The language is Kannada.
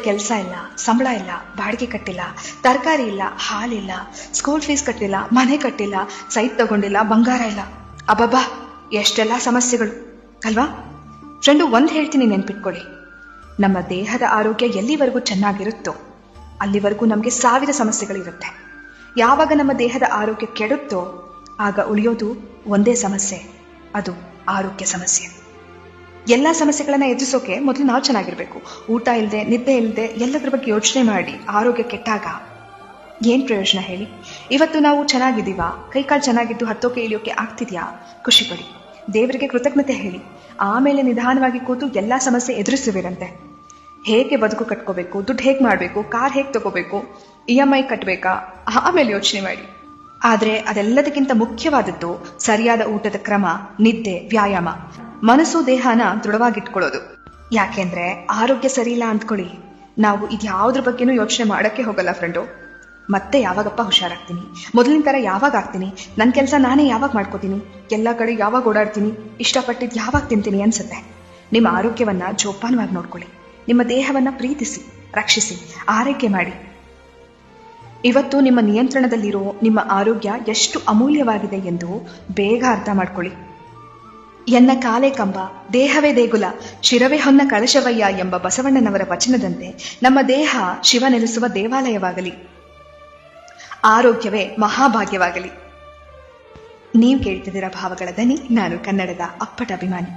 ಕೆಲಸ ಇಲ್ಲ, ಸಂಬಳ ಇಲ್ಲ, ಬಾಡಿಗೆ ಕಟ್ಟಿಲ್ಲ, ತರಕಾರಿ ಇಲ್ಲ, ಹಾಲಿಲ್ಲ, ಸ್ಕೂಲ್ ಫೀಸ್ ಕಟ್ಟಿಲ್ಲ, ಮನೆ ಕಟ್ಟಿಲ್ಲ, ಸೈಟ್ ತಗೊಂಡಿಲ್ಲ, ಬಂಗಾರ ಇಲ್ಲ. ಅಬ್ಬಬ್ಬಾ, ಎಷ್ಟೆಲ್ಲ ಸಮಸ್ಯೆಗಳು ಅಲ್ವಾ? ಫ್ರೆಂಡು, ಒಂದು ಹೇಳ್ತೀನಿ, ನೆನ್ಪಿಟ್ಕೊಳ್ಳಿ. ನಮ್ಮ ದೇಹದ ಆರೋಗ್ಯ ಎಲ್ಲಿವರೆಗೂ ಚೆನ್ನಾಗಿರುತ್ತೋ ಅಲ್ಲಿವರೆಗೂ ನಮಗೆ 1000 ಸಮಸ್ಯೆಗಳಿರುತ್ತೆ. ಯಾವಾಗ ನಮ್ಮ ದೇಹದ ಆರೋಗ್ಯ ಕೆಡುತ್ತೋ ಆಗ ಉಳಿಯೋದು ಒಂದೇ ಸಮಸ್ಯೆ, ಅದು ಆರೋಗ್ಯ ಸಮಸ್ಯೆ. ಎಲ್ಲ ಸಮಸ್ಯೆಗಳನ್ನ ಎದುರಿಸೋಕೆ ಮೊದಲು ನಾವು ಚೆನ್ನಾಗಿರ್ಬೇಕು. ಊಟ ಇಲ್ಲದೆ, ನಿದ್ದೆ ಇಲ್ಲದೆ, ಎಲ್ಲದರ ಬಗ್ಗೆ ಯೋಚನೆ ಮಾಡಿ ಆರೋಗ್ಯ ಕೆಟ್ಟಾಗ ಏನ್ ಪ್ರಯೋಜನ ಹೇಳಿ? ಇವತ್ತು ನಾವು ಚೆನ್ನಾಗಿದ್ದೀವಾ? ಕೈಕಾಲು ಚೆನ್ನಾಗಿದ್ದು ಹತ್ತೋಕೆ ಇಳಿಯೋಕೆ ಆಗ್ತಿದ್ಯಾ? ಖುಷಿ ಪಡಿ, ದೇವರಿಗೆ ಕೃತಜ್ಞತೆ ಹೇಳಿ. ಆಮೇಲೆ ನಿಧಾನವಾಗಿ ಕೂತು ಎಲ್ಲಾ ಸಮಸ್ಯೆ ಎದುರಿಸುವಿರಂತೆ. ಹೇಗೆ ಬದುಕು ಕಟ್ಕೋಬೇಕು, ದುಡ್ಡು ಹೇಗೆ ಮಾಡಬೇಕು, ಕಾರ್ ಹೇಗೆ ತಗೋಬೇಕು, EMI ಕಟ್ಟಬೇಕಾ, ಆಮೇಲೆ ಯೋಚನೆ ಮಾಡಿ. ಆದ್ರೆ ಅದೆಲ್ಲದಕ್ಕಿಂತ ಮುಖ್ಯವಾದದ್ದು ಸರಿಯಾದ ಊಟದ ಕ್ರಮ, ನಿದ್ದೆ, ವ್ಯಾಯಾಮ, ಮನಸ್ಸು ದೇಹನ ದೃಢವಾಗಿಟ್ಕೊಳ್ಳೋದು. ಯಾಕೆಂದ್ರೆ ಆರೋಗ್ಯ ಸರಿ ಇಲ್ಲ ಅಂದ್ಕೊಳ್ಳಿ, ನಾವು ಇದ್ಯಾವುದ್ರ ಬಗ್ಗೆನೂ ಯೋಚನೆ ಮಾಡಕ್ಕೆ ಹೋಗಲ್ಲ ಫ್ರೆಂಡು. ಮತ್ತೆ ಯಾವಾಗಪ್ಪ ಹುಷಾರಾಗ್ತೀನಿ, ಮೊದಲಿನ ತರ ಯಾವಾಗ ಆಗ್ತೀನಿ, ನನ್ನ ಕೆಲಸ ನಾನೇ ಯಾವಾಗ ಮಾಡ್ಕೋತೀನಿ, ಎಲ್ಲ ಕಡೆ ಯಾವಾಗ ಓಡಾಡ್ತೀನಿ, ಇಷ್ಟಪಟ್ಟಿದ್ದು ಯಾವಾಗ ತಿಂತೀನಿ ಅನ್ಸುತ್ತೆ. ನಿಮ್ಮ ಆರೋಗ್ಯವನ್ನ ಜೋಪಾನವಾಗಿ ನೋಡ್ಕೊಳ್ಳಿ. ನಿಮ್ಮ ದೇಹವನ್ನ ಪ್ರೀತಿಸಿ, ರಕ್ಷಿಸಿ, ಆರೈಕೆ ಮಾಡಿ. ಇವತ್ತು ನಿಮ್ಮ ನಿಯಂತ್ರಣದಲ್ಲಿರೋ ನಿಮ್ಮ ಆರೋಗ್ಯ ಎಷ್ಟು ಅಮೂಲ್ಯವಾಗಿದೆ ಎಂದು ಬೇಗ ಅರ್ಥ ಮಾಡ್ಕೊಳ್ಳಿ. ಎನ್ನ ಕಾಲೇ ಕಂಬ, ದೇಹವೇ ದೇಗುಲ, ಶಿರವೇ ಹೊನ್ನ ಕಳಶವಯ್ಯ ಎಂಬ ಬಸವಣ್ಣನವರ ವಚನದಂತೆ ನಮ್ಮ ದೇಹ ಶಿವ ನೆಲೆಸುವ ದೇವಾಲಯವಾಗಲಿ, ಆರೋಗ್ಯವೇ ಮಹಾಭಾಗ್ಯವಾಗಲಿ. ನೀವು ಕೇಳ್ತಿದ್ದೀರಾ ಭಾವಗಳ ದನಿ. ನಾನು ಕನ್ನಡದ ಅಪ್ಪಟ ಅಭಿಮಾನಿ.